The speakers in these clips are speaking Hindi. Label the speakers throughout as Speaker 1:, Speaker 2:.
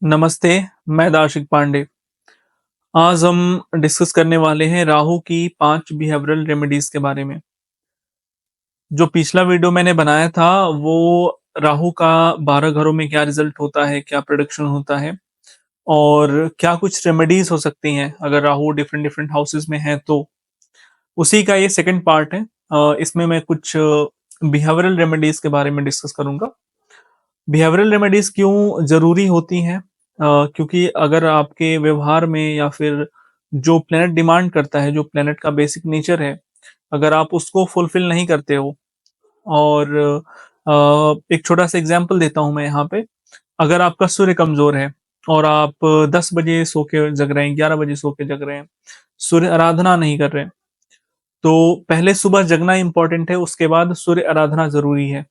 Speaker 1: नमस्ते, मैं दार्शिक पांडे। आज हम डिस्कस करने वाले हैं राहु की 5 बिहेवियरल रेमेडीज़ के बारे में। जो पिछला वीडियो मैंने बनाया था, वो राहु का 12 घरों में क्या रिज़ल्ट होता है, क्या प्रेडिक्शन होता है और क्या कुछ रेमेडीज़ हो सकती हैं, अगर राहु डिफरेंट-डिफरेंट हाउसेज़ में है तो। उसी का ये सेकंड पार्ट है। इसमें मैं कुछ बिहेवियरल रेमेडीज़ के बारे में डिस्कस करूँगा। बिहेवियरल रेमेडीज़ क्यों ज़रूरी होती हैं? क्योंकि अगर आपके व्यवहार में या फिर जो प्लैनेट डिमांड करता है, जो प्लैनेट का बेसिक नेचर है, अगर आप उसको फुलफ़िल नहीं करते हो और एक छोटा-सा एग्ज़ाम्पल देता हूँ मैं यहाँ पे। अगर आपका सूर्य कमज़ोर है और आप 10 बजे सो के जग रहे हैं, 11 बजे सो के जग रहे हैं, सूर्य आराधना नहीं कर रहे हैं, तो पहले सुबह जगना इम्पोर्टेंट है, उसके बाद सूर्य आराधना ज़रूरी है।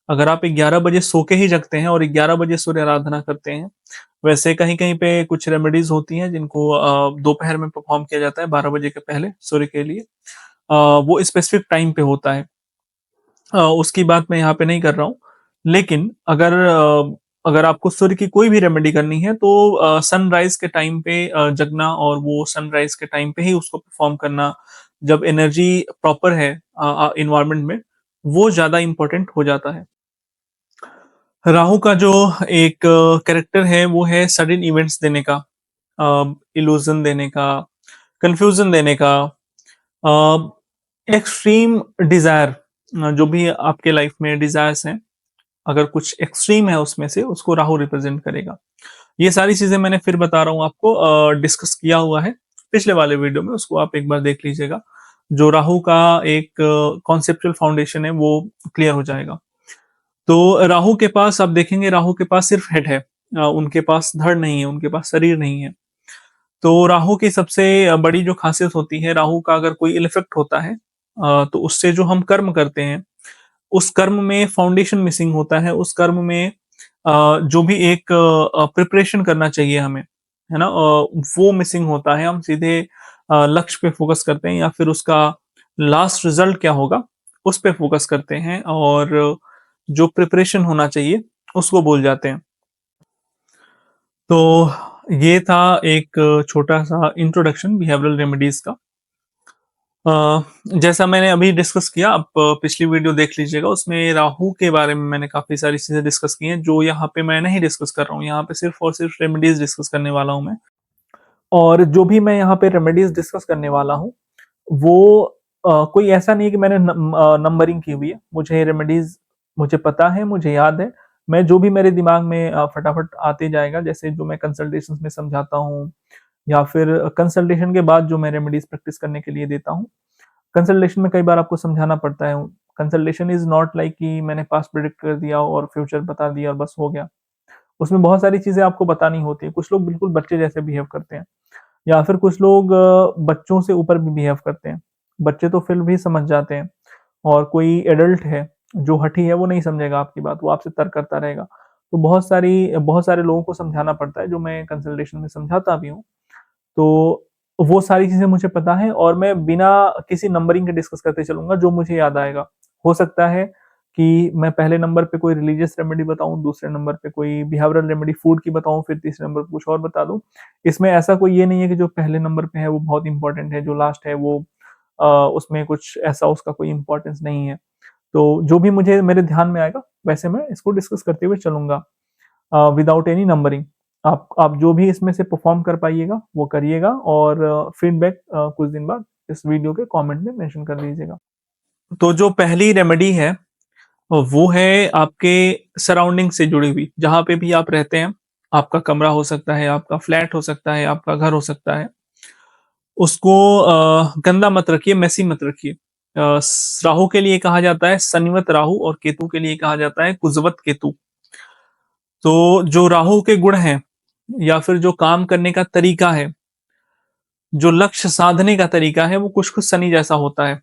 Speaker 1: अगर आप 11 बजे सो के ही जगते हैं और 11 बजे सूर्य आराधना करते हैं, वैसे कहीं-कहीं पे कुछ रेमेडीज़ होती हैं जिनको दोपहर में परफ़ॉर्म किया जाता है 12 बजे के पहले सूर्य के लिए। वो स्पेसिफ़िक टाइम पे होता है। उसकी बात मैं यहाँ पे नहीं कर रहा हूँ। लेकिन अगर आपको सूर्य की कोई भी रेमेडी करनी है तो सनराइज़ के टाइम पे जगना और वो सनराइज़ के टाइम पे ही उसको परफ़ॉर्म करना, जब एनर्जी प्रॉपर है एनवायरनमेंट में, वो ज़्यादा इम्पोर्टेंट हो जाता है। राहु का जो एक कैरेक्टर है वो है सडन इवेंट्स देने का, इल्यूजन देने का, कंफ्यूजन देने का, एक्सट्रीम डिजायर, जो भी आपके लाइफ में डिजायर्स हैं, अगर कुछ एक्सट्रीम है उसमें से उसको राहु रिप्रेजेंट करेगा। ये सारी चीजें मैंने फिर बता रहा हूँ आपको, डिस्कस किया हुआ है पिछले वाले वीडियो में, उसको आप एक बार देख लीजिएगा। जो राहु का एक कॉन्सेप्चुअल फाउंडेशन है वो क्लियर हो जाएगा। तो राहु के पास आप देखेंगे, राहु के पास सिर्फ हेड है, उनके पास धड़ नहीं है, उनके पास शरीर नहीं है। तो राहु की सबसे बड़ी जो खासियत होती है, राहु का अगर कोई इल इफेक्ट होता है, तो उससे जो हम कर्म करते हैं, उस कर्म में फाउंडेशन मिसिंग होता है, उस कर्म में जो भी एक प्रिपरेशन करना चाहिए हमें, है ना? वो मिसिंग होता है। हम सीधे लक्ष्य पे फोकस करते हैं या फिर उसका लास्ट रिजल्ट क्या होगा, उस पे फोकस करते हैं और जो प्रिपरेशन होना चाहिए, उसको भूल जाते हैं। तो ये था एक छोटा-सा इंट्रोडक्शन बिहेवियरल रेमेडीज़ का। जैसा मैंने अभी डिस्कस किया, आप पिछली वीडियो देख लीजिएगा, उसमें राहु के बारे में मैंने काफ़ी सारी चीज़ें डिस्कस की हैं, जो यहाँ पे मैं नहीं डिस्कस कर रहा हूँ। यहाँ पे सिर्फ़ और सिर्फ़ रेमेडीज़ डिस्कस करने वाला हूँ मैं। और जो भी मैं यहाँ पे रेमेडीज़ डिस्कस करने वाला हूँ, वो कोई ऐसा नहीं है कि मैंने नंबरिंग की हुई है। मुझे रेमेडीज़ मुझे पता है, मुझे याद है। मैं जो भी मेरे दिमाग में फटाफट आते जाएगा, जैसे जो मैं कंसल्टेशंस में समझाता हूँ या फिर कंसल्टेशन के बाद जो मैं रेमेडीज़ प्रैक्टिस करने के लिए देता हूँ। कंसल्टेशन में कई बार आपको समझाना पड़ता है। कंसल्टेशन इज़ नॉट लाइक कि मैंने पास्ट प्रेडिक्ट कर दिया और फ्यूचर बता दिया और बस हो गया। उसमें बहुत सारी चीज़ें आपको बतानी होती हैं। कुछ लोग बिल्कुल बच्चे जैसे बिहेव करते हैं या फिर कुछ लोग बच्चों से ऊपर भी बिहेव करते हैं। बच्चे तो फिर भी समझ जाते हैं और कोई एडल्ट है, जो हठी है, वो नहीं समझेगा आपकी बात, वो आपसे तर्क करता रहेगा। तो बहुत सारे लोगों को समझाना पड़ता है, जो मैं कंसल्टेशन में समझाता भी हूँ। तो वो सारी चीज़ें मुझे पता है और मैं बिना किसी नंबरिंग के डिस्कस करते चलूँगा, जो मुझे याद आएगा। हो सकता है कि मैं पहले नंबर पे कोई रिलीजियस रेमेडी बताऊँ, दूसरे नंबर पे कोई बिहेवियरल रेमेडी फूड की बताऊँ, फिर तीसरे नंबर पे कुछ और बता दूँ। इसमें ऐसा कोई ये नहीं है कि जो पहले नंबर पे है वो बहुत इम्पोर्टेंट है, जो लास्ट है वो उसमें कुछ ऐसा उसका कोई इम्पोर्टेंस नहीं है। तो जो भी मुझे मेरे ध्यान में आएगा, वैसे मैं इसको डिस्कस करते हुए चलूँगा, विदाउट एनी नंबरिंग। आप जो भी इसमें से परफॉर्म कर पाइएगा वो करिएगा और फीडबैक कुछ दिन बाद इस वीडियो के कमेंट में मेंशन कर दीजिएगा। तो जो पहली रेमेडी है, वो है आपके सराउंडिंग से जुड़ी हुई, जहाँ पे भी आप रहते हैं। आपका कमरा हो सकता है, आपका फ्लैट हो सकता है, आपका घर हो सकता है। उसको गंदा मत रखिए, मेसी मत रखिए। राहु के लिए कहा जाता है सनिवत राहु और केतु के लिए कहा जाता है कुजवत केतु। तो जो राहु के गुण हैं या फिर जो काम करने का तरीका है, जो लक्ष्य साधने का तरीका है, वो कुछ-कुछ शनि जैसा होता है।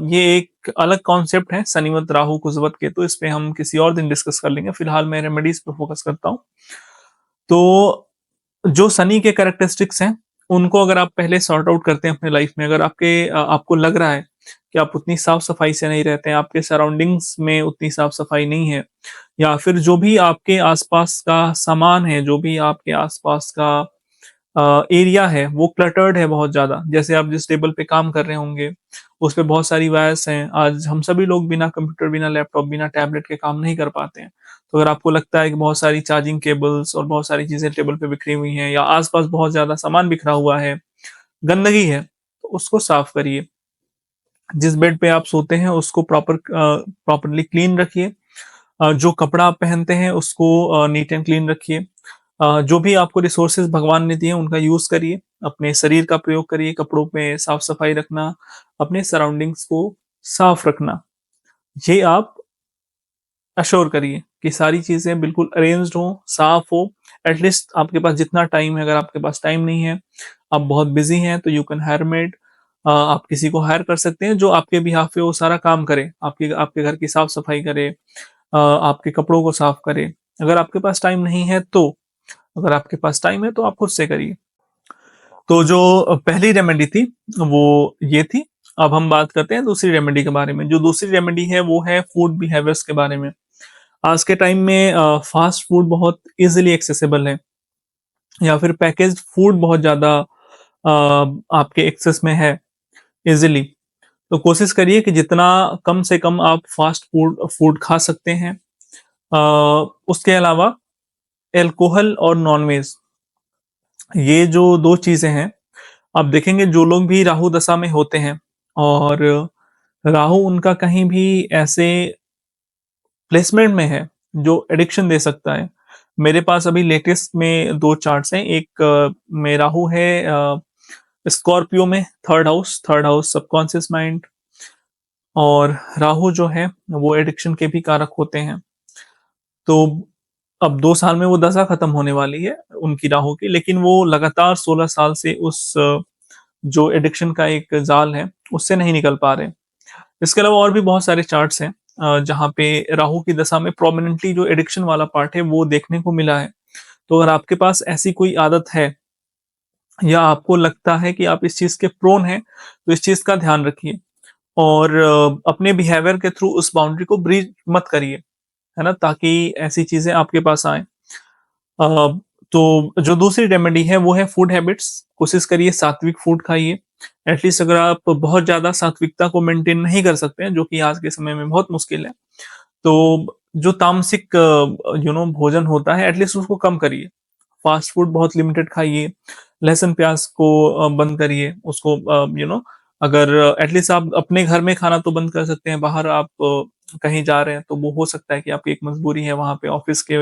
Speaker 1: ये एक अलग कॉन्सेप्ट है, शनिवत राहु कुजवत केतु, इस पे हम किसी और दिन डिस्कस कर लेंगे। फिलहाल मैं रेमेडीज पे फोकस करता हूँ। तो जो शनि के कैरेक्टरिस्टिक्स हैं, उनको अगर आप पहले सॉर्ट आउट करते हैं अपने लाइफ में, अगर आपको लग रहा है कि आप उतनी साफ-सफाई से नहीं रहते हैं, आपके सराउंडिंग्स में उतनी साफ-सफाई नहीं है, या फिर जो भी आपके आस-पास का सामान है, जो भी आपके आस-पास का एरिया है, वो क्लटर्ड है बहुत ज़्यादा। जैसे आप जिस टेबल पे काम कर रहे होंगे, उस पे बहुत सारी वायर्स हैं। आज हम सभी लोग बिना कंप्यूटर, बिना लैपटॉप, बिना टैबलेट के काम नहीं कर पाते हैं। तो अगर आपको लगता है कि बहुत सारी चार्जिंग केबल्स और बहुत सारी चीज़ें टेबल पे बिखरी हुई हैं, या आस-पास बहुत ज़्यादा सामान बिखरा हुआ है, गंदगी है, तो उसको साफ करिए। जिस बेड पे आप सोते हैं उसको प्रॉपर्ली क्लीन रखिए। जो कपड़ा आप पहनते हैं उसको नीट एंड क्लीन रखिए। जो भी आपको रिसोर्सेज भगवान ने दिए हैं उनका यूज़ करिए। अपने शरीर का प्रयोग करिए, कपड़ों पे साफ-सफाई रखना, अपने सराउंडिंग्स को साफ रखना। ये आप एश्योर करिए कि सारी चीज़ें बिल्कुल अरेंज्ड हों, साफ हो। एटलीस्ट आपके पास जितना टाइम है, अगर आपके पास टाइम नहीं है, आप बहुत बिज़ी हैं, तो यू कैन हायर मेड। आप किसी को हायर कर सकते हैं जो आपके बिहाफ़ पे वो सारा काम करे। आपके आपके घर की साफ-सफाई करे, आपके कपड़ों को साफ करे। अगर आपके पास टाइम नहीं है तो, अगर आपके पास टाइम है तो आप खुद से करिए। तो जो पहली रेमेडी थी वो ये थी। अब हम बात करते हैं दूसरी रेमेडी के बारे में। जो दूसरी रेमेडी है वो है फूड बिहेवियर्स के बारे में। आज के टाइम में फास्ट फूड बहुत ईज़िली एक्सेसिबल है, या फिर पैकेज्ड फूड बहुत ज़्यादा आपके एक्सेस में है ईज़िली। तो कोशिश करिए कि जितना कम से कम आप फास्ट फूड फूड खा सकते हैं। अ, उसके अलावा अल्कोहल और नॉन-वेज, ये जो 2 चीज़ें हैं, आप देखेंगे जो लोग भी राहु दशा में होते हैं और राहु उनका कहीं भी ऐसे प्लेसमेंट में है जो एडिक्शन दे सकता है। मेरे पास अभी लेटेस्ट में 2 चार्ट्स हैं। एक में राहु है स्कॉर्पियो में, थर्ड हाउस सबकॉन्शियस माइंड, और राहु जो है वो एडिक्शन के भी कारक होते हैं। तो अब 2 साल में वो दशा खत्म होने वाली है उनकी राहु की, लेकिन वो लगातार 16 साल से उस जो एडिक्शन का एक जाल है, उससे नहीं निकल पा रहे। इसके अलावा और भी बहुत सारे चार्ट्स हैं जहाँ पे राहु की दशा में प्रोमिनेंटली जो एडिक्शन वाला पार्ट है वो देखने को मिला है। तो अगर आपके पास ऐसी कोई आदत है, या आपको लगता है कि आप इस चीज़ के प्रोन हैं, तो इस चीज़ का ध्यान रखिए और अपने बिहेवियर के थ्रू उस बाउंड्री को ब्रीच मत करिए, है ना? ताकि ऐसी चीज़ें आपके पास आएँ। तो जो दूसरी रेमेडी है वो है फूड हैबिट्स। कोशिश करिए सात्विक फूड खाइए। एटलीस्ट अगर आप बहुत ज़्यादा सात्विकता को मेंटेन नहीं कर सकते हैं, जो कि आज के समय में बहुत मुश्किल है, तो जो तामसिक भोजन होता है एटलीस्ट उसको कम करिए। फास्ट फूड बहुत लिमिटेड खाइए, लहसुन-प्याज़ को बंद करिए, उसको अगर एटलीस्ट आप अपने घर में खाना तो बंद कर सकते हैं, बाहर आप कहीं जा रहे हैं तो वो हो सकता है कि आपकी एक मजबूरी है वहाँ पे ऑफ़िस के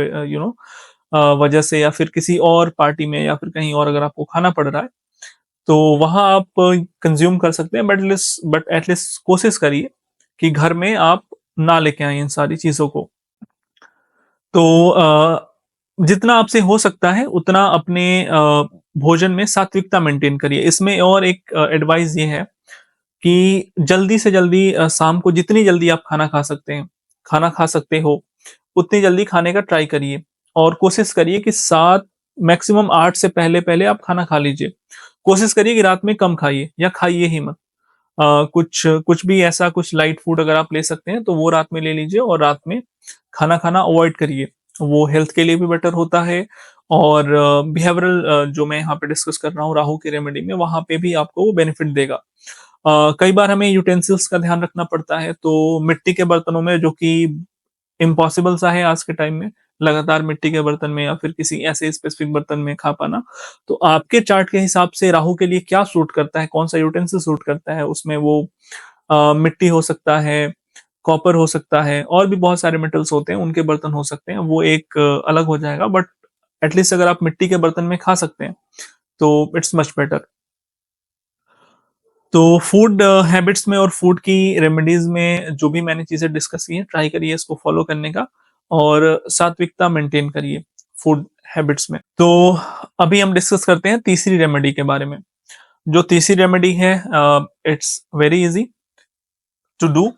Speaker 1: वजह से, या फिर किसी और पार्टी में, या फिर कहीं और अगर आपको खाना पड़ रहा है, तो वहाँ आप कंज़्यूम कर सकते हैं, बट एटलीस्ट कोशिश करिए कि घर में आप ना लेके आएँ इन सारी चीज़ों को। तो जितना आपसे हो सकता है उतना अपने भोजन में सात्विकता मेंटेन करिए। इसमें और एक एडवाइस ये है कि जल्दी से जल्दी शाम को जितनी जल्दी आप खाना खा सकते हो, उतनी जल्दी खाने का ट्राई करिए और कोशिश करिए कि 7 मैक्सिमम 8 से पहले-पहले आप खाना खा लीजिए। कोशिश करिए कि रात में कम खाइए या खाइए ही मत। कुछ कुछ भी ऐसा कुछ लाइट फूड अगर आप ले सकते हैं तो वो रात में ले लीजिए और रात में खाना खाना अवॉइड करिए। वो हेल्थ के लिए भी बेटर होता है और बिहेवियरल जो मैं यहाँ पे डिस्कस कर रहा हूँ राहु की रेमेडी में, वहाँ पे भी आपको वो बेनिफिट देगा। कई बार हमें यूटेंसिल्स का ध्यान रखना पड़ता है, तो मिट्टी के बर्तनों में, जो कि इम्पॉसिबल सा है आज के टाइम में, लगातार मिट्टी के बर्तन में या फिर किसी ऐसे स्पेसिफिक बर्तन में खा पाना। तो आपके चार्ट के हिसाब से राहु के लिए क्या सूट करता है, कौन-सा यूटेंसिल सूट करता है, उसमें वो मिट्टी हो सकता है, कॉपर हो सकता है, और भी बहुत सारे मेटल्स होते हैं, उनके बर्तन हो सकते हैं, वो एक अलग हो जाएगा, बट एटलीस्ट अगर आप मिट्टी के बर्तन में खा सकते हैं, तो इट्स मच बेटर। तो फूड हैबिट्स में और फूड की रेमेडीज़ में जो भी मैंने चीज़ें डिस्कस की हैं, ट्राई करिए इसको फॉलो करने का और सात्विकता मेंटेन करिए फूड हैबिट्स में। तो अभी हम डिस्कस करते हैं तीसरी रेमेडी के बारे में। जो तीसरी रेमेडी है it's very easy to do.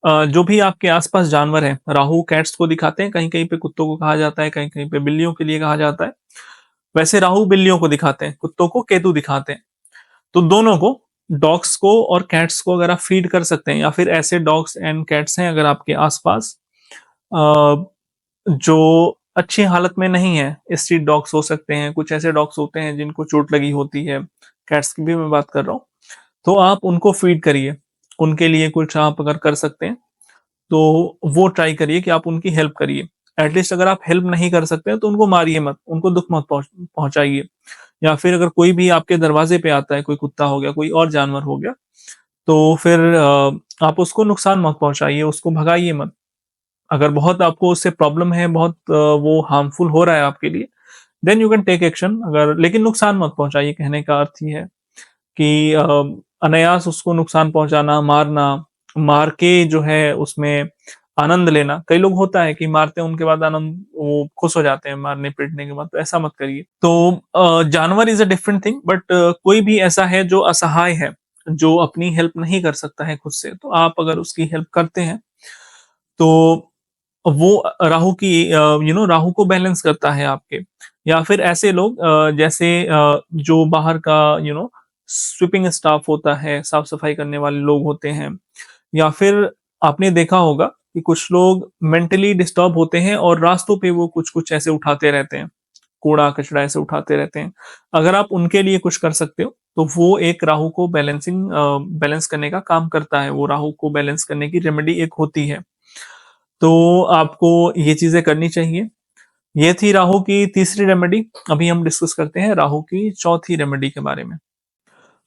Speaker 1: जो भी आपके आस-पास जानवर हैं, राहु कैट्स को दिखाते हैं, कहीं-कहीं पे कुत्तों को कहा जाता है, कहीं-कहीं पे बिल्लियों के लिए कहा जाता है। वैसे राहु बिल्लियों को दिखाते हैं, कुत्तों को केतु दिखाते हैं। तो दोनों को डॉग्स को और कैट्स को अगर आप फीड कर सकते हैं, या फिर ऐसे डॉग्स एंड कैट्स हैं अगर आपके आस-पास जो अच्छी हालत में नहीं है, स्ट्रीट डॉग्स हो सकते हैं, कुछ ऐसे डॉग्स होते हैं जिनको चोट लगी होती है, कैट्स की भी मैं बात कर रहा हूँ, तो आप उनको फीड करिए। उनके लिए कुछ आप अगर कर सकते हैं, तो वो ट्राई करिए कि आप उनकी हेल्प करिए। एटलीस्ट अगर आप हेल्प नहीं कर सकते हैं, तो उनको मारिए मत, उनको दुःख मत पहुँचाइए। या फिर अगर कोई भी आपके दरवाज़े पे आता है, कोई कुत्ता हो गया, कोई और जानवर हो गया, तो फिर आप उसको नुकसान मत पहुँचाइए, उसको भगाइए मत। अगर बहुत आपको उससे प्रॉब्लम है, बहुत वो हार्मफुल हो रहा है आपके लिए, then you can take action. अगर लेकिन नुकसान मत पहुँचाइए, कहने का अर्थ ये है कि अनायास उसको नुकसान पहुँचाना, मारना, मार के जो है उसमें आनंद लेना। कई लोग होता है कि मारते हैं, उनके बाद आनंद वो खुश हो जाते हैं मारने-पीटने के बाद, तो ऐसा मत करिए। तो जानवर is a different thing, but कोई भी ऐसा है जो असहाय है, जो अपनी हेल्प नहीं कर सकता है खुद से, तो आप अगर उसकी हेल्प करते हैं, तो वो राहु की राहु को बैलेंस करता है आपके। या फिर ऐसे लोग जैसे जो बाहर का स्वीपिंग स्टाफ होता है, साफ-सफाई करने वाले लोग होते हैं, या फिर आपने देखा होगा कि कुछ लोग मेंटली डिस्टर्ब होते हैं और रास्तों पे वो कुछ-कुछ ऐसे उठाते रहते हैं, कूड़ा-कचरा ऐसे उठाते रहते हैं। अगर आप उनके लिए कुछ कर सकते हो, तो वो एक राहु को बैलेंस करने का काम करता है। वो राहु को बैलेंस करने की रेमेडी एक होती है। तो आपको ये चीज़ें करनी चाहिए। ये थी राहु की तीसरी रेमेडी। अभी हम डिस्कस करते हैं राहु की चौथी रेमेडी के बारे में।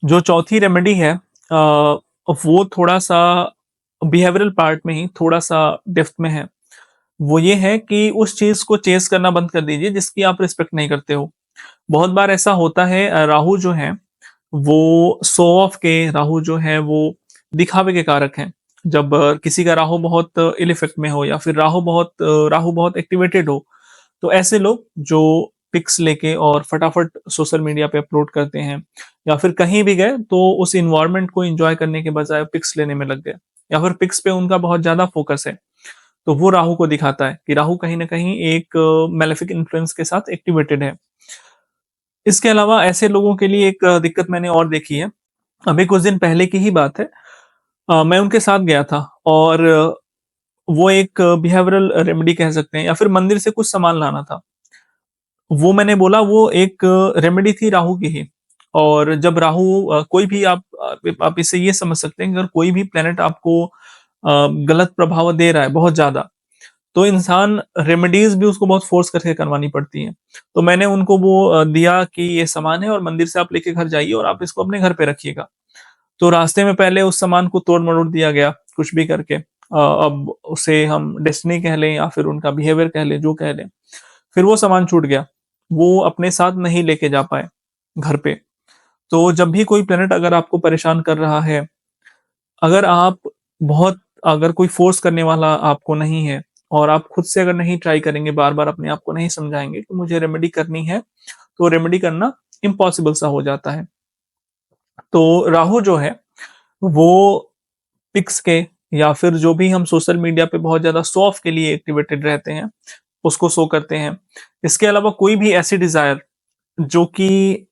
Speaker 1: जो चौथी रेमेडी है वो थोड़ा-सा बिहेवियरल पार्ट में ही थोड़ा-सा डेप्थ में है। वो ये है कि उस चीज़ को चेज़ करना बंद कर दीजिए जिसकी आप रिस्पेक्ट नहीं करते हो। बहुत बार ऐसा होता है राहु जो है वो शो ऑफ के, राहु जो है वो दिखावे के कारक हैं। जब किसी का राहु बहुत इल इफ़ेक्ट में हो, या फिर राहु बहुत एक्टिवेटेड हो, तो ऐसे लोग जो पिक्स लेके और फटाफट सोशल मीडिया पे अपलोड करते हैं, या फिर कहीं भी गए तो उस एनवायरनमेंट को एन्जॉय करने के बजाय पिक्स लेने में लग गए, या फिर पिक्स पे उनका बहुत ज़्यादा फ़ोकस है। तो वो राहु को दिखाता है कि राहु कहीं न कहीं एक मैलेफिक इन्फ्लुएंस के साथ एक्टिवेटेड है। इसके अलावा ऐसे लोगों के लिए एक दिक्कत मैंने और देखी है। अभी कुछ दिन पहले की ही बात है। मैं उनके साथ गया था, और वो एक बिहेवियरल रेमेडी कह सकते हैं, या फिर मंदिर से कुछ सामान लाना था। वो मैंने बोला वो एक रेमेडी थी राहु की ही। और जब राहु कोई भी आप इससे ये समझ सकते हैं कि अगर कोई भी प्लैनेट आपको गलत प्रभाव दे रहा है बहुत ज़्यादा, तो इंसान रेमेडीज़ भी उसको बहुत फ़ोर्स करके करवानी पड़ती हैं। तो मैंने उनको वो दिया कि ये सामान है और मंदिर से आप लेके घर जाइए और आप इसको अपने घर पे रखिएगा। तो रास्ते में पहले उस सामान को तोड़-मरोड़ दिया गया, कुछ भी करके। अब उसे हम डेस्टिनी कह लें या फिर उनका बिहेवियर कह लें, जो कह लें। फिर वो सामान छूट गया। वो अपने साथ नहीं लेके जा पाए घर पे। तो जब भी कोई प्लैनेट अगर आपको परेशान कर रहा है, अगर आप बहुत अगर कोई फ़ोर्स करने वाला आपको नहीं है, और आप खुद से अगर नहीं ट्राई करेंगे, बार-बार अपने आप को नहीं समझाएँगे कि मुझे रेमेडी करनी है, तो रेमेडी करना इम्पॉसिबल सा हो जाता है। तो राहु जो है, वो पिक्स के, या फिर जो भी हम सोशल मीडिया पे बहुत ज़्यादा शो ऑफ के लिए एक्टिवेटेड रहते हैं, उसको शो करते हैं। इसके अलावा कोई भी ऐसी डिज़ायर जो कि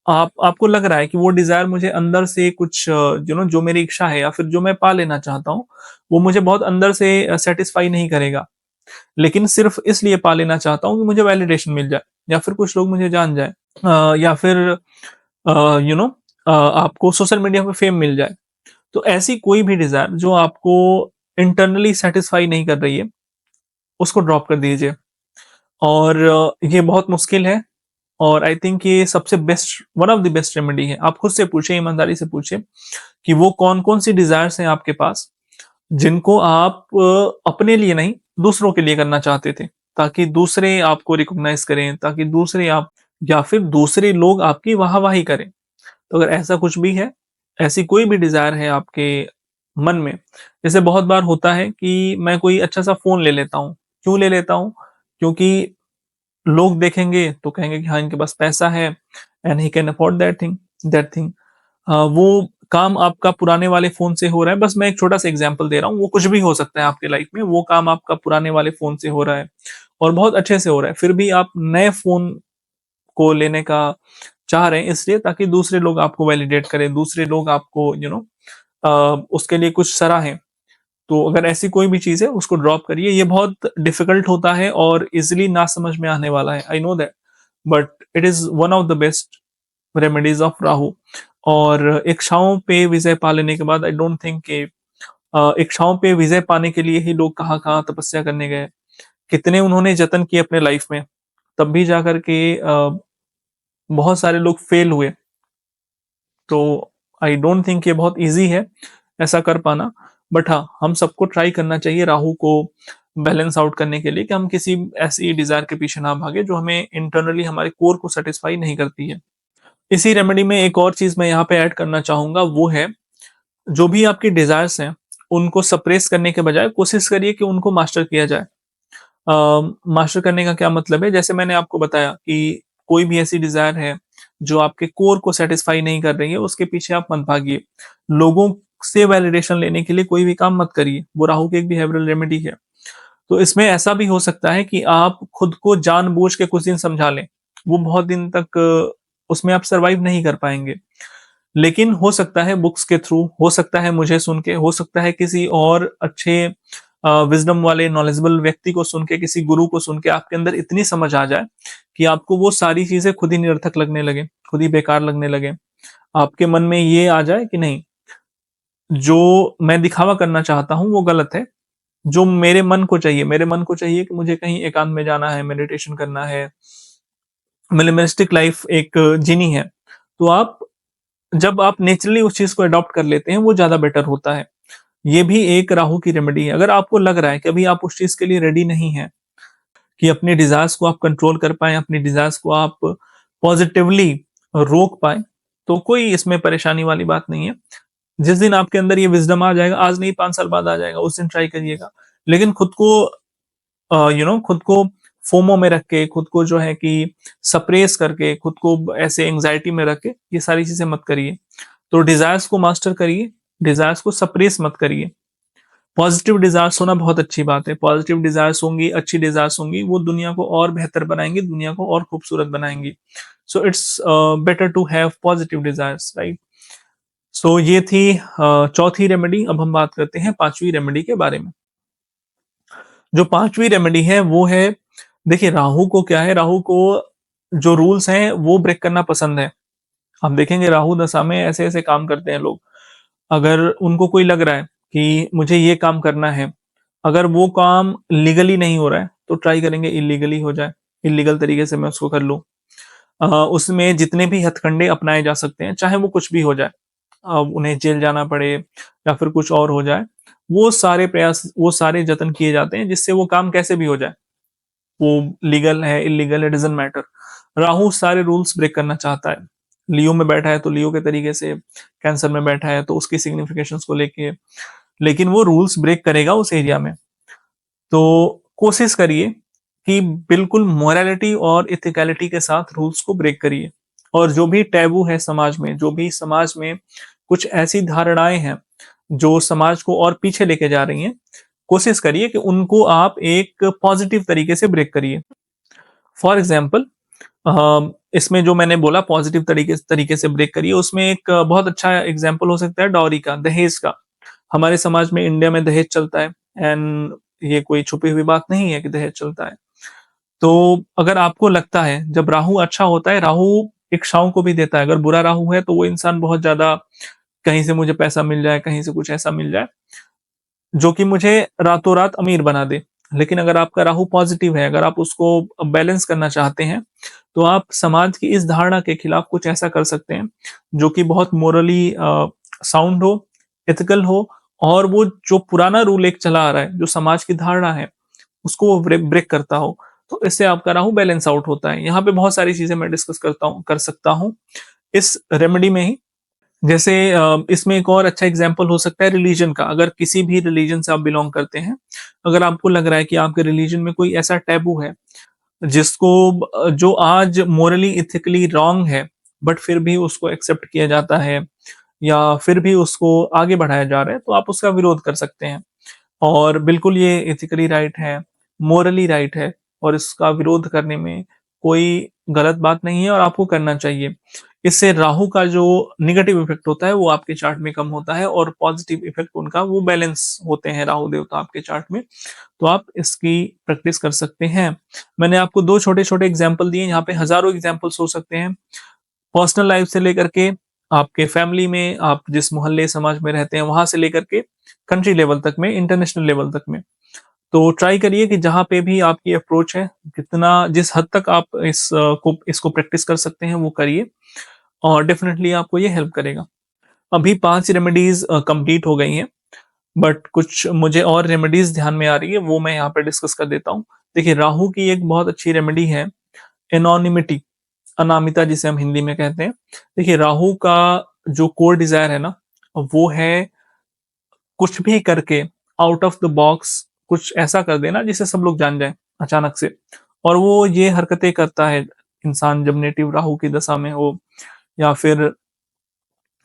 Speaker 1: आपको लग रहा है कि वो डिज़ायर मुझे अंदर से कुछ जो मेरी इच्छा है या फिर जो मैं पा लेना चाहता हूँ, वो मुझे बहुत अंदर से सैटिस्फाई नहीं करेगा। लेकिन सिर्फ़ इसलिए पा लेना चाहता हूँ कि मुझे वैलिडेशन मिल जाए, या फिर कुछ लोग मुझे जान जाएँ, या फिर आपको सोशल मीडिया पे फ़ेम मिल जाए। तो ऐसी कोई भी डिज़ायर जो आपको इंटरनली सैटिस्फाई नहीं कर रही है, उसको ड्रॉप कर दीजिए। और ये बहुत मुश्किल है, और आई थिंक ये सबसे best, one of the best remedy है। आप खुद से पूछिए, ईमानदारी से पूछिए कि वो कौन-कौन सी डिज़ायर्स हैं आपके पास, जिनको आप अपने लिए नहीं, दूसरों के लिए करना चाहते थे, ताकि दूसरे आपको रिकॉग्नाइज़ करें, ताकि दूसरे आप या फिर दूसरे लोग आपकी वाह-वाही करें। तो अगर ऐसा कुछ भी है, ऐसी कोई भी डिज़ायर है आपके मन में, जैसे बहुत बार होता है कि मैं कोई अच्छा-सा फ़ोन ले लेता हूँ। क्यों ले लेता हूँ? क्योंकि लोग देखेंगे तो कहेंगे कि हाँ, इनके पास पैसा है, and he can afford that thing. वो काम आपका पुराने वाले फ़ोन से हो रहा है, बस मैं एक छोटा-सा एग्ज़ाम्पल दे रहा हूँ, वो कुछ भी हो सकता है आपके लाइफ़ में, वो काम आपका पुराने वाले फ़ोन से हो रहा है और बहुत अच्छे से हो रहा है, फिर भी आप नए फ़ोन को लेने का चाह रहे हैं इसलिए ताकि दूसरे लोग आपको वैलिडेट करें, दूसरे लोग आपको उसके लिए कुछ सराहें। तो अगर ऐसी कोई भी चीज़ है उसको ड्रॉप करिए, ये बहुत डिफ़िकल्ट होता है और ईज़िली ना समझ में आने वाला है, I know that, but it is one of the best remedies of Rahu. और इच्छाओं पे विजय पा लेने के बाद आई डोंट थिंक कि इच्छाओं पे विजय पाने के लिए ही लोग कहाँ-कहाँ तपस्या करने गए। कितने उन्होंने जतन किए अपने लाइफ़ में, तब भी जाकर के बहुत सारे लोग फेल हुए। तो आई डोंट थिंक ये बहुत ईज़ी है ऐसा कर पाना। बट हाँ, हम सबको ट्राई करना चाहिए राहु को बैलेंस आउट करने के लिए कि हम किसी ऐसी डिज़ायर के पीछे ना भागे जो हमें इंटरनली हमारे कोर को सैटिस्फाई नहीं करती है। इसी रेमेडी में एक और चीज़ मैं यहाँ पे ऐड करना चाहूँगा, वो है जो भी आपकी डिज़ायर्स हैं, उनको सप्रेस करने के बजाय कोशिश करिए कि उनको मास्टर किया जाए। मास्टर करने का क्या मतलब है? जैसे मैंने आपको बताया कि कोई भी ऐसी डिज़ायर है, जो आपके कोर को सैटिस्फाई नहीं कर रही है, उसके पीछे आप मत भागिए। लोगों से वैलिडेशन लेने के लिए कोई भी काम मत करिए, वो राहु की एक बिहेवियरल रेमेडी है। तो इसमें ऐसा भी हो सकता है कि आप खुद को जानबूझ के कुछ दिन समझा लें, वो बहुत दिन तक उसमें आप सर्वाइव नहीं कर पाएँगे। लेकिन हो सकता है बुक्स के थ्रू, हो सकता है मुझे सुन के, हो सकता है किसी और अच्छे विज़डम वाले नॉलेजेबल व्यक्ति को सुन के, किसी गुरु को सुन के आपके अंदर इतनी समझ आ जाए कि आपको वो सारी चीज़ें खुद ही निरर्थक लगने लगे, खुद ही बेकार लगने लगे। आपके मन में ये आ जाए कि नहीं, जो मैं दिखावा करना चाहता हूँ वो गलत है। जो मेरे मन को चाहिए कि मुझे कहीं एकांत में जाना है, मेडिटेशन करना है, मिनिमलिस्टिक लाइफ़ एक जीनी है। तो आप जब आप नेचुरली उस चीज़ को अडॉप्ट कर लेते हैं, वो ज़्यादा बेटर होता है। ये भी एक राहु की रेमेडी है। अगर आपको लग रहा है कि अभी आप उस चीज़ के लिए रेडी नहीं हैं, कि अपने डिज़ायर्स को आप कंट्रोल कर पाएँ, अपनी डिज़ायर्स को आप पॉज़िटिवली रोक पाएँ, तो कोई इसमें परेशानी वाली बात नहीं है। जिस दिन आपके अंदर ये विज़डम आ जाएगा, आज नहीं 5 साल बाद आ जाएगा, उस दिन ट्राई करिएगा। लेकिन खुद को खुद को फोमो में रख के, खुद को जो है कि सप्रेस करके, खुद को ऐसे एंग्ज़ायटी में रख के, ये सारी चीज़ें मत करिए। तो डिज़ायर्स को मास्टर करिए, डिज़ायर्स को सप्रेस मत करिए। पॉज़िटिव डिज़ायर्स होना बहुत अच्छी बात है। पॉज़िटिव डिज़ायर्स होंगी, अच्छी डिज़ायर्स होंगी, वो दुनिया को और बेहतर बनाएँगी, दुनिया को और खूबसूरत बनाएँगी। So it's better to have positive desires, right? So ये थी चौथी रेमेडी। अब हम बात करते हैं 5वीं रेमेडी के बारे में। जो 5वीं रेमेडी है वो है, देखिए राहु को क्या है, राहु को जो रूल्स हैं वो ब्रेक करना पसंद है। आप देखेंगे राहु दशा में ऐसे-ऐसे काम करते हैं लोग। अगर उनको कोई लग रहा है कि मुझे ये काम करना है, अगर वो काम लीगली नहीं हो रहा है, तो ट्राई करेंगे इल्लीगली हो जाए, इल्लीगल तरीके से मैं उसको कर लूँ। उसमें जितने भी हथकंडे अपनाए जा सकते हैं, चाहे वो कुछ भी हो जाए। उन्हें जेल जाना पड़े या फिर कुछ और हो जाए, वो सारे प्रयास, वो सारे जतन किए जाते हैं जिससे वो काम कैसे भी हो जाए। वो लीगल है, इल्लीगल है, डज़न्ट मैटर। राहु सारे रूल्स ब्रेक करना चाहता है। लियो में बैठा है तो लियो के तरीके से, कैंसर में बैठा है तो उसकी सिग्निफिकेशंस को लेके, लेकिन वो रूल्स ब्रेक करेगा उस एरिया में। तो कोशिश करिए कि बिल्कुल मोरालिटी और एथिकैलिटी के साथ रूल्स को ब्रेक करिए। और जो भी टैबू है समाज में, जो भी समाज में कुछ ऐसी धारणाएँ हैं, जो समाज को और पीछे लेके जा रही हैं, कोशिश करिए कि उनको आप एक पॉज़िटिव तरीके से ब्रेक करिए। फॉर एग्ज़ाम्पल इसमें जो मैंने बोला पॉज़िटिव तरीके तरीके से ब्रेक करिए, उसमें एक बहुत अच्छा एग्ज़ाम्पल हो सकता है डॉवरी का, दहेज का। हमारे समाज में, इंडिया में दहेज चलता है एंड ये कोई छुपी हुई बात नहीं है कि दहेज चलता है। तो अगर आपको लगता है जब राहु अच्छा होता है, राहु इच्छाओं को भी देता है, अगर बुरा राहु है तो वो इंसान बहुत ज़्यादा कहीं से मुझे पैसा मिल जाए, कहीं से कुछ ऐसा मिल जाए, जो कि मुझे रातों-रात अमीर बना दे। लेकिन अगर आपका राहु पॉज़िटिव है, अगर आप उसको बैलेंस करना चाहते हैं, तो आप समाज की इस धारणा के खिलाफ कुछ ऐसा कर सकते हैं, जो कि बहुत मोरली साउंड हो, एथिकल हो, और वो जो पुराना रूल एक चला आ रहा है, जो समाज की धारणा है, उसको वो ब्रेक ब्रेक करता हो। तो इससे आपका राहु बैलेंस आउट होता है। यहाँ पे बहुत सारी चीज़ें मैं डिस्कस कर सकता हूँ, इस रेमेडी में ही। जैसे इसमें एक और अच्छा एग्जाम्पल हो सकता है रिलीजन का। अगर किसी भी रिलीजन से आप बिलोंग करते हैं, अगर आपको लग रहा है कि आपके रिलीजन में कोई ऐसा टैबू है जिसको जो आज मोरली इथिकली रॉन्ग है, बट फिर भी उसको एक्सेप्ट किया जाता है या फिर भी उसको आगे बढ़ाया जा रहा है, तो आप उसका विरोध कर सकते हैं। और बिल्कुल ये एथिकली राइट है, मोरली राइट है, और इसका विरोध करने में कोई गलत बात नहीं है और आपको करना चाहिए। इससे राहु का जो नेगेटिव इफेक्ट होता है वो आपके चार्ट में कम होता है और पॉजिटिव इफेक्ट उनका वो बैलेंस होते हैं राहु देवता आपके चार्ट में। तो आप इसकी प्रैक्टिस कर सकते हैं। मैंने आपको 2 छोटे-छोटे एग्जांपल दिए, यहाँ पे हज़ारों एग्जांपल्स हो सकते हैं। पर्सनल लाइफ से लेकर के आपके फैमिली में, आप जिस मोहल्ले समाज में रहते हैं वहाँ से लेकर के कंट्री लेवल तक में, इंटरनेशनल लेवल तक में। तो ट्राई करिए कि जहाँ पे भी आपकी अप्रोच है, कितना जिस हद तक आप इसको प्रैक्टिस कर सकते हैं वो करिए और डेफिनिटली आपको ये हेल्प करेगा। अभी 5 रेमेडीज़ कंप्लीट हो गई हैं, बट कुछ मुझे और रेमेडीज़ ध्यान में आ रही है, वो मैं यहाँ पे डिस्कस कर देता हूँ। देखिए, राहु की एक बहुत अच्छी रेमेडी है एनोनिमिटी, अनामिता जिसे हम हिंदी में कहते हैं। देखिए, राहु का जो कोर डिज़ायर है ना, वो है कुछ भी करके आउट ऑफ द बॉक्स कुछ ऐसा कर देना जिसे सब लोग जान जाएँ अचानक से। और वो ये हरकतें करता है इंसान जब नेटिव राहु की दशा में हो या फिर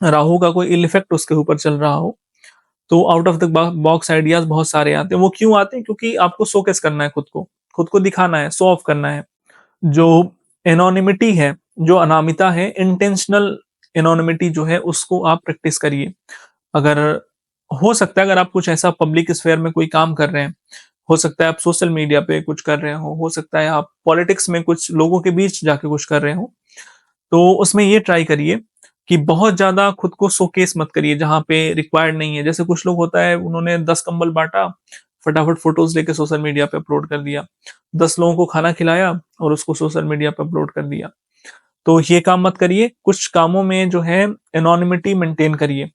Speaker 1: राहु का कोई इल इफेक्ट उसके ऊपर चल रहा हो, तो out of the box ideas बहुत सारे आते हैं। वो क्यों आते हैं? क्योंकि आपको शोकेस करना है खुद को दिखाना है, शो ऑफ करना है। जो एनोनिमिटी है, जो अनामिता है, इंटेंशनल एनोनिमिटी जो है उसको आप प्रैक्टिस करिए। अगर हो सकता है अगर आप कुछ ऐसा पब्लिक स्फीयर में कोई काम कर रहे हैं, हो सकता है आप सोशल मीडिया पे कुछ कर रहे हो सकता है आप पॉलिटिक्स में कुछ लोगों के बीच जाके कुछ कर रहे हो, तो उसमें ये ट्राई करिए कि बहुत ज़्यादा खुद को शोकेस मत करिए जहाँ पे रिक्वायर्ड नहीं है। जैसे कुछ लोग होता है उन्होंने 10 कंबल बाँटा, फटाफट फ़ोटोज़ लेके सोशल मीडिया पे अपलोड कर दिया। 10 लोगों को खाना खिलाया और उसको सोशल मीडिया पे अपलोड कर दिया। तो ये काम मत करिए, कुछ कामों में जो है एनोनिमिटी मेंटेन करिए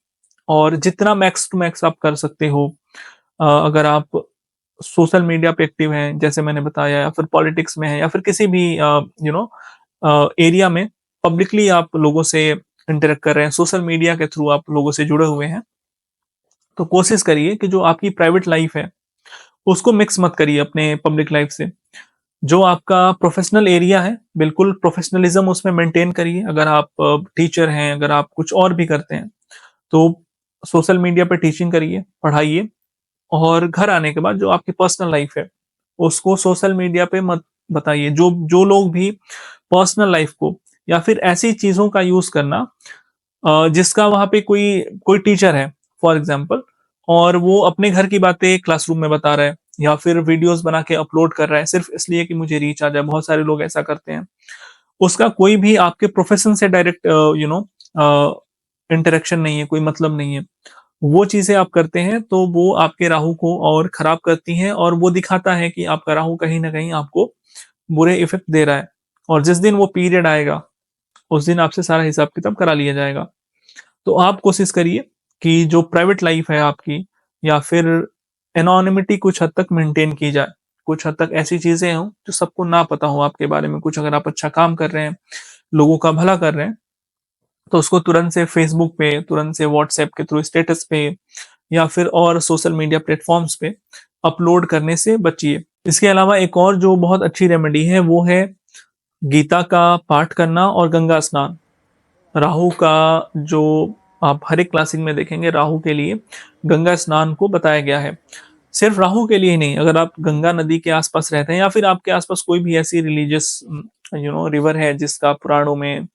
Speaker 1: और जितना मैक्स टू मैक्स आप कर सकते हो अगर आप सोशल मीडिया पे एक्टिव हैं, जैसे मैंने बताया या फिर पॉलिटिक्स में हैं या फिर किसी भी एरिया में पब्लिकली आप लोगों से इंटरेक्ट कर रहे हैं, सोशल मीडिया के थ्रू आप लोगों से जुड़े हुए हैं, तो कोशिश करिए कि जो आपकी प्राइवेट लाइफ है, उसको मिक्स मत करिए अपने पब्लिक लाइफ से। जो आपका प्रोफ़ेशनल एरिया है, बिल्कुल प्रोफ़ेशनलिज़्म उसमें मेंटेन करिए। अगर आप टीचर हैं, अगर आप कुछ और भी करते हैं, तो सोशल मीडिया पे टीचिंग करिए, पढ़ाइए और घर आने के बाद जो आपकी पर्सनल लाइफ़ है, उसको सोशल मीडिया पे मत बताइए। जो जो लोग भी पर्सनल लाइफ़ को या फिर ऐसी चीज़ों का यूज़ करना जिसका वहाँ पे कोई कोई टीचर है फॉर एग्ज़ाम्पल और वो अपने घर की बातें क्लासरूम में बता रहा है या फिर वीडियोज़ बना के अपलोड कर रहा है सिर्फ़ इसलिए कि मुझे रीच आ जाए, बहुत सारे लोग ऐसा करते हैं। उसका कोई भी आपके प्रोफ़ेशन से डायरेक्ट इंटरेक्शन नहीं है, कोई मतलब नहीं है। वो चीज़ें आप करते हैं तो वो आपके राहु को और ख़राब करती हैं और वो दिखाता है कि आपका राहु कहीं न कहीं आपको बुरे इफ़ेक्ट दे रहा है और जिस दिन वो पीरियड आएगा, उस दिन आपसे सारा हिसाब-किताब करा लिया जाएगा। तो आप कोशिश करिए कि जो प्राइवेट लाइफ़ है आपकी या फिर एनोनिमिटी कुछ हद तक मेंटेन की जाए। कुछ हद तक ऐसी चीज़ें हों जो सबको ना पता हो आपके बारे में। कुछ अगर आप अच्छा काम कर रहे हैं, लोगों का भला कर रहे हैं, तो उसको तुरंत से फ़ेसबुक पे, तुरंत से व्हाट्सएप के थ्रू स्टेटस पे या फिर और सोशल मीडिया प्लेटफ़ॉर्म्स पे अपलोड करने से बचिए। इसके अलावा एक और जो बहुत अच्छी रेमेडी है वो है गीता का पाठ करना और गंगा स्नान। राहु का जो आप हर एक क्लासिक में देखेंगे राहु के लिए गंगा स्नान को बताया गया है। सिर्फ राहु के लिए ही नहीं, अगर आप गंगा नदी के आस-पास रहते हैं या फिर आपके आस-पास कोई भी ऐसी रिलीजियस रिवर है जिसका पुराणों में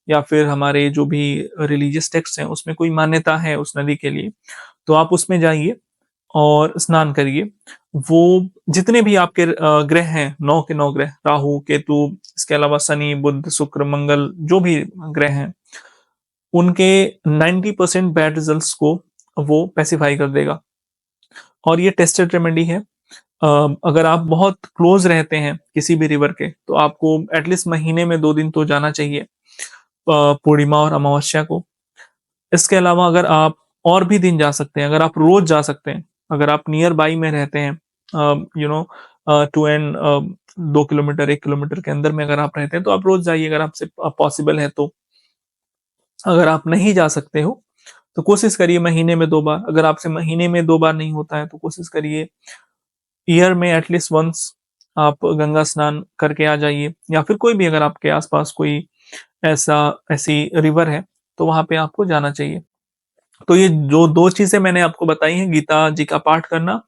Speaker 1: या फिर हमारे जो भी रिलीजियस टेक्स्ट हैं उसमें कोई मान्यता है उस नदी के लिए, तो आप उसमें जाइए और स्नान करिए। वो जितने भी आपके ग्रह हैं 9 के 9 ग्रह राहु, केतु, इसके अलावा शनि, बुध, शुक्र, मंगल जो भी ग्रह हैं उनके 90% बैड रिजल्ट्स को वो पैसिफाई कर देगा और ये टेस्टेड रेमेडी है। अगर आप बहुत क्लोज रहते हैं किसी भी रिवर के तो आपको एटलीस्ट महीने में 2 दिन तो जाना चाहिए पूर्णिमा और अमावस्या को। इसके अलावा अगर आप और भी दिन जा सकते हैं, अगर आप रोज जा सकते हैं, अगर आप नियर बाई में रहते हैं you know 2 and 2 kilometre 1 kilometre के अंदर में अगर आप रहते हैं तो आप रोज जाइए अगर आपसे पॉसिबल है तो। अगर आप नहीं जा सकते हो, तो कोशिश करिए महीने में 2 बार, अगर आपसे महीने में 2 बार नहीं होता है, तो कोशिश करिए ईयर में एटलीस्ट वन्स आप गंगा स्नान करके आ जाइए या फिर कोई भी अगर आपके आस-पास कोई ऐसी रिवर है, तो वहाँ पे आपको जाना चाहिए। तो ये जो 2 चीज़ें मैंने आपको बताई हैं, गीता जी का पाठ करना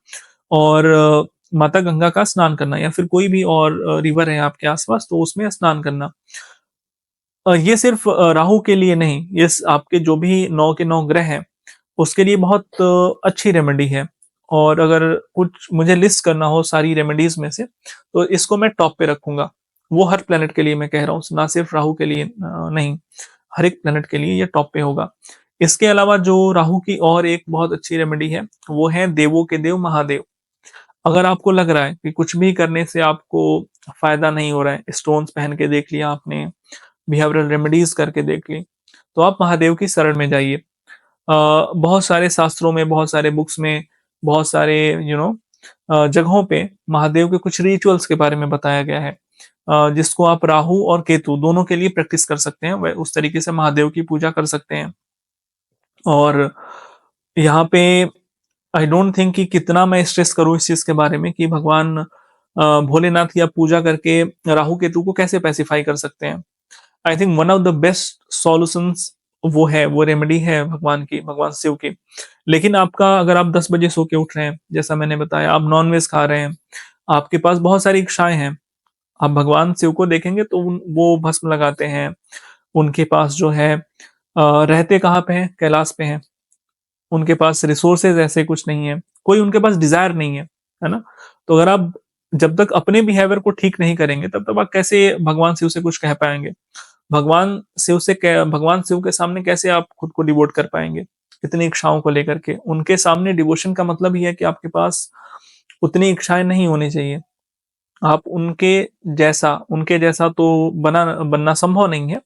Speaker 1: और माता गंगा का स्नान करना या फिर कोई भी और रिवर है आपके आस-पास तो उसमें स्नान करना। ये सिर्फ़ राहु के लिए नहीं, ये आपके जो भी 9 के 9 ग्रह हैं, उसके लिए बहुत अच्छी रेमेडी है। और अगर कुछ मुझे लिस्ट करना हो सारी रेमेडीज़ में से, तो इसको मैं टॉप पे रखूँगा। वो हर प्लैनेट के लिए मैं कह रहा हूँ, ना सिर्फ़ राहु के लिए नहीं, हर एक प्लैनेट के लिए ये टॉप पे होगा। इसके अलावा जो राहु की और एक बहुत अच्छी रेमेडी है, वो है देवों के देव महादेव। अगर आपको लग रहा है कि कुछ भी करने से आपको फ़ायदा नहीं हो रहा है, स्टोन्स पहन के देख लिया आपने, बिहेवियरल रेमेडीज़ करके देख ली, तो आप महादेव की शरण में जाइए। बहुत सारे शास्त्रों में, बहुत सारे बुक्स में, बहुत सारे जगहों पे महादेव के कुछ रिचुअल्स के बारे में बताया गया है। जिसको आप राहु और केतु दोनों के लिए प्रैक्टिस कर सकते हैं। व उस तरीके से महादेव की पूजा कर सकते हैं। और यहाँ पे आई डोंट थिंक कि कितना मैं स्ट्रेस करूँ इस चीज़ के बारे में कि भगवान भोलेनाथ की आप पूजा करके राहु केतु को कैसे पैसिफाई कर सकते हैं। I think one of the best solutions वो रेमेडी है भगवान की, भगवान शिव की। लेकिन आपका अगर आप 10 बजे सो के उठ रहे हैं, जैसा मैंने बताया, आप नॉन-वेज खा रहे हैं, आपके पास बहुत सारी इच्छाएँ हैं, आप भगवान शिव को देखेंगे तो वो भस्म लगाते हैं, उनके पास जो है रहते कहाँ पे हैं? कैलाश पे हैं। उनके पास रिसोर्सेज़ ऐसे कुछ नहीं है, कोई उनके पास डिज़ायर नहीं है ना? तो अगर आप जब तक अपने बिहेवियर को ठीक नहीं करेंगे, तब तक आप कैसे भगवान शिव से कुछ कह पाएँगे? भगवान शिव के सामने कैसे आप खुद को डिवोट कर पाएँगे, इतनी इच्छाओं को लेकर के? उनके सामने डिवोशन का मतलब ये है कि आपके पास उतनी इच्छाएँ नहीं होनी चाहिए। आप उनके जैसा तो बनना संभव नहीं है,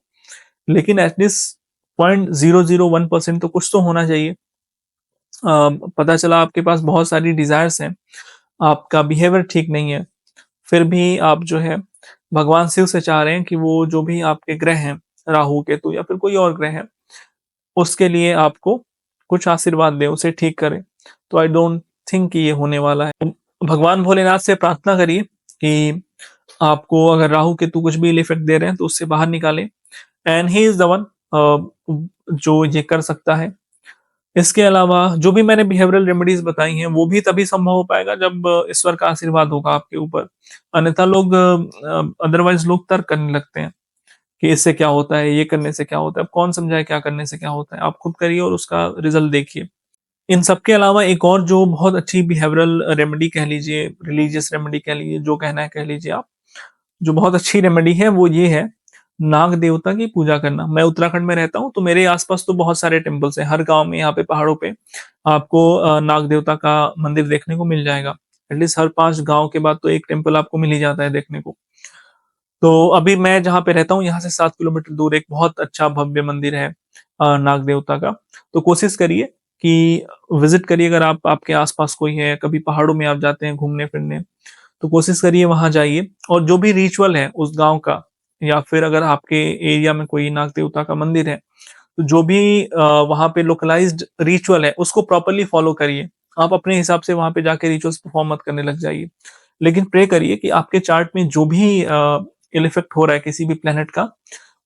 Speaker 1: लेकिन एटलीस्ट 0.001% तो कुछ तो होना चाहिए। पता चला आपके पास बहुत सारी डिज़ायर्स हैं, आपका बिहेवियर ठीक नहीं है, फिर भी आप जो है भगवान शिव से चाह रहे हैं कि वो जो भी आपके ग्रह हैं, राहु, केतु या फिर कोई और ग्रह है, उसके लिए आपको कुछ आशीर्वाद दें, उसे ठीक करें। तो आई डोंट थिंक कि ये होने वाला है। भगवान भोलेनाथ से प्रार्थना करिए कि आपको अगर राहु, केतु कुछ भी इल इफ़ेक्ट दे रहे हैं, तो उससे बाहर निकालें। And he is the one जो ये कर सकता है। इसके अलावा जो भी मैंने बिहेवियरल रेमेडीज़ बताई हैं, वो भी तभी संभव हो पाएगा जब ईश्वर का आशीर्वाद होगा आपके ऊपर। अन्यथा अदरवाइज़ लोग तर्क करने लगते हैं कि इससे क्या होता है, ये करने से क्या होता है। अब कौन समझाए क्या करने से क्या होता है? आप खुद करिए और उसका रिज़ल्ट देखिए। इन सब के अलावा एक और जो बहुत अच्छी बिहेवियरल रेमेडी कह लीजिए, रिलीजियस रेमेडी कह लीजिए, जो कहना है कह लीजिए आप, जो बहुत अच्छी रेमेडी है वो ये है, नाग देवता की पूजा करना। मैं उत्तराखंड में रहता हूँ, तो मेरे आस-पास तो बहुत सारे टेम्पल्स हैं। हर गाँव में यहाँ पे पहाड़ों पे आपको नाग देवता का मंदिर देखने को मिल जाएगा। एटलीस्ट हर 5 गाँव के बाद तो 1 टेम्पल आपको मिल ही जाता है देखने को। तो अभी मैं जहाँ पे रहता हूँ, यहाँ से 7 किलोमीटर दूर एक बहुत अच्छा भव्य मंदिर है नाग देवता का। तो कोशिश करिए कि विज़िट करिए अगर आपके आस-पास कोई है, कभी पहाड़ों में आप जाते हैं घूमने-फिरने, तो कोशिश करिए वहाँ जाइए और जो भी रिचुअल है उस गाँव का या फिर अगर आपके एरिया में कोई नाग देवता का मंदिर है, तो जो भी वहाँ पे लोकलाइज़्ड रिचुअल है, उसको प्रॉपर्ली फ़ॉलो करिए। आप अपने हिसाब से वहाँ पे जाके रिचुअल्स परफ़ॉर्म मत करने लग जाइए। लेकिन प्रे करिए कि आपके चार्ट में जो भी इल इफ़ेक्ट हो रहा है किसी भी प्लैनेट का,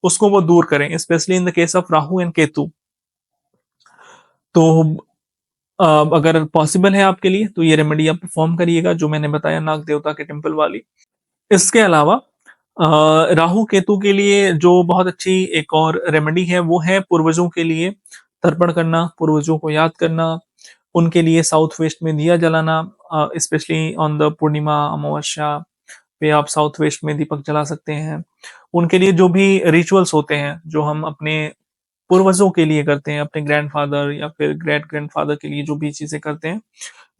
Speaker 1: उसको वो दूर करें, specially in the case of Rahu and Ketu. तो अ, अगर पॉसिबल है आपके लिए तो ये रेमेडी आप परफ़ॉर्म करिएगा जो मैंने बताया नाग देवता के टेम्पल वाली। इसके अलावा राहु केतु के लिए जो बहुत अच्छी एक और रेमेडी है वो है पूर्वजों के लिए तर्पण करना, पूर्वजों को याद करना, उनके लिए साउथ वेस्ट में दिया जलाना, स्पेशली ऑन द पूर्णिमा, अमावस्या पे आप साउथ वेस्ट में दीपक जला सकते हैं। उनके लिए जो भी रिचुअल्स होते हैं, जो हम अपने पूर्वजों के लिए करते हैं, अपने ग्रैंडफ़ादर या फिर ग्रेट ग्रैंडफ़ादर के लिए जो भी चीज़ें करते हैं,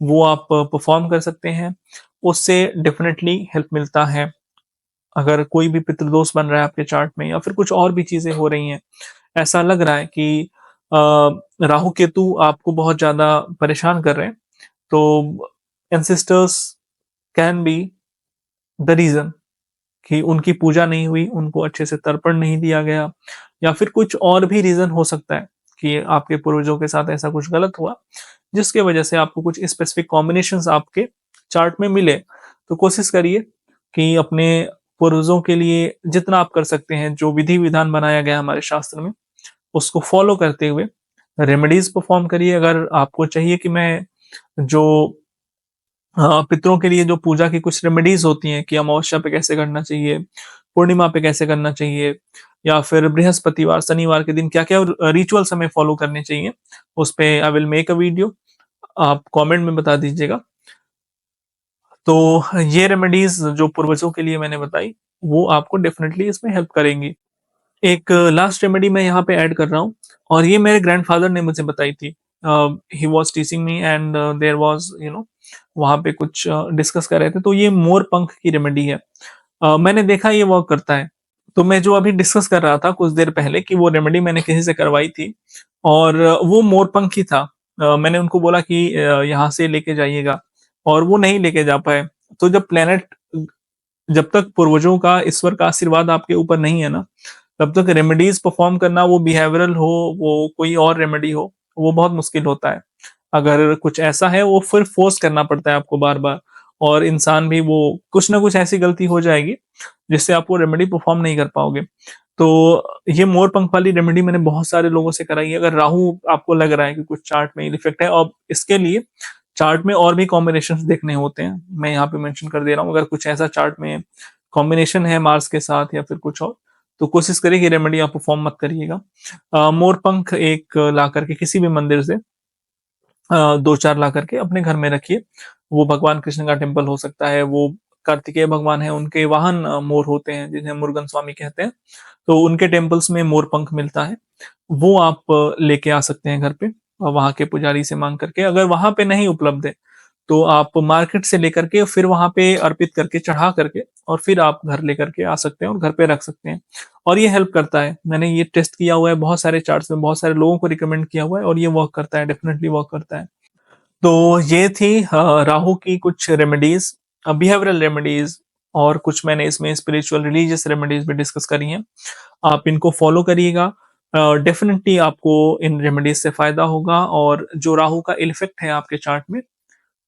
Speaker 1: वो आप परफ़ॉर्म कर सकते हैं। उससे डेफ़िनेटली हेल्प मिलता है। अगर कोई भी पितृदोष बन रहा है आपके चार्ट में या फिर कुछ और भी चीज़ें हो रही हैं, ऐसा लग रहा है कि अ, राहु केतु आपको बहुत ज़्यादा परेशान कर रहे हैं, तो ancestors can be the reason कि उनकी पूजा नहीं हुई, उनको अच्छे से तर्पण नहीं दिया गया या फिर कुछ और भी रीज़न हो सकता है कि आपके पूर्वजों के साथ ऐसा कुछ गलत हुआ, जिसकी वजह से आपको कुछ स्पेसिफ़िक कॉम्बिनेशंस आपके चार्ट में मिले। तो कोशिश करिए कि अपने पूर्वजों के लिए जितना आप कर सकते हैं, जो विधि-विधान बनाया गया है हमारे शास्त्र में, उसको फ़ॉलो करते हुए रेमेडीज़ परफ़ॉर्म करिए। अगर आपको चाहिए कि मैं जो पितरों के लिए जो पूजा की कुछ रेमेडीज़ होती हैं कि अमावस्या पे कैसे करना चाहिए, पूर्णिमा पे कैसे करना चाहिए या फिर बृहस्पतिवार, शनिवार के दिन क्या-क्या रिचुअल्स हमें फॉलो करने चाहिए, उस पे I will make a video, आप कमेंट में बता दीजिएगा। तो ये रेमेडीज़ जो पूर्वजों के लिए मैंने बताई, वो आपको डेफ़िनेटली इसमें हेल्प करेंगी। एक लास्ट रेमेडी मैं यहाँ पे ऐड कर रहा हूँ और ये मेरे ग्रैंडफ़ादर ने मुझे बताई थी। He was teaching me and there was वहाँ पे कुछ डिस्कस कर रहे थे, तो ये मोरपंख की रेमेडी है। मैंने देखा ये वर्क करता है। तो मैं जो अभी डिस्कस कर रहा था कुछ देर पहले कि वो रेमेडी मैंने किसी से करवाई थी और वो मोरपंख ही था। मैंने उनको बोला कि यहाँ से लेके जाइएगा और वो नहीं लेके जा पाए। तो जब तक पूर्वजों का, ईश्वर का आशीर्वाद आपके ऊपर नहीं है ना, तब तक रेमेडीज़ परफ़ॉर्म करना, वो बिहेवियरल हो, वो कोई और रेमेडी हो, वो बहुत मुश्किल होता है। अगर कुछ ऐसा है, वो फिर फ़ोर्स करना पड़ता है आपको बार-बार और इंसान भी वो कुछ ना कुछ ऐसी गलती हो जाएगी, जिससे आप वो रेमेडी परफ़ॉर्म नहीं कर पाओगे। तो ये मोरपंख वाली रेमेडी मैंने बहुत सारे लोगों से कराई है। अगर राहु आपको लग रहा है कि कुछ चार्ट में इफ़ेक्ट है और इसके लिए चार्ट में और भी कॉम्बिनेशंस देखने होते हैं। मैं यहाँ पे मेंशन कर दे रहा हूँ, अगर कुछ ऐसा चार्ट में कॉम्बिनेशन है मार्स के साथ या फिर कुछ और, तो कोशिश करिए कि रेमेडी आप परफ़ॉर्म मत करिएगा। मोरपंख एक ला करके किसी भी मंदिर से 2-4 ला करके अपने घर में रखिए। वो भगवान कृष्ण का टेम्पल हो सकता है, वो कार्तिकेय भगवान हैं, उनके वाहन मोर होते हैं, जिन्हें मुरुगन स्वामी कहते हैं। तो उनके टेम्पल्स में मोरपंख मिलता है, वो आप लेके आ सकते हैं घर पे वहाँ के पुजारी से माँग करके। अगर वहाँ पे नहीं उपलब्ध है, तो आप मार्केट से लेकर के फिर वहाँ पे अर्पित करके, चढ़ा करके और फिर आप घर लेकर के आ सकते हैं और घर पे रख सकते हैं। और ये हेल्प करता है। मैंने ये टेस्ट किया हुआ है बहुत सारे चार्ट्स में, बहुत सारे लोगों को रिकमेंड किया हुआ है और ये वर्क करता है, डेफ़िनिटली वर्क करता है। तो ये थी राहु की कुछ रेमेडीज़, बिहेवियरल रेमेडीज़ और कुछ मैंने इसमें स्पिरिचुअल रिलीजियस रेमेडीज़ भी डिस्कस करी हैं। आप इनको फ़ॉलो करिएगा। डेफ़िनिटली आपको इन रेमेडीज़ से फ़ायदा होगा और जो राहु का इफ़ेक्ट है आपके चार्ट में,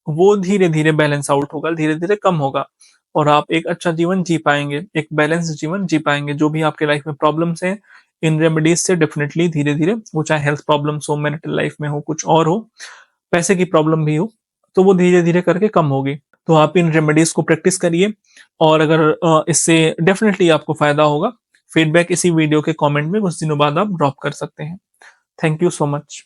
Speaker 1: वो धीरे-धीरे बैलेंस आउट होगा, धीरे-धीरे कम होगा और आप एक अच्छा जीवन जी पाएँगे, एक बैलेंस्ड जीवन जी पाएँगे। जो भी आपके लाइफ़ में प्रॉब्लम्स हैं, इन रेमेडीज़ से डेफ़िनिटली धीरे-धीरे, वो चाहे हेल्थ प्रॉब्लम्स हो, मैरिटल लाइफ़ में हो, कुछ और हो, पैसे की प्रॉब्लम भी हो, तो वो धीरे-धीरे करके कम होगी। तो आप इन रेमेडीज़ को प्रैक्टिस करिए और अगर इससे डेफ़िनिटली आपको फ़ायदा होगा, फीडबैक इसी वीडियो के कमेंट में कुछ दिनों बाद आप ड्रॉप कर सकते हैं। Thank you so much.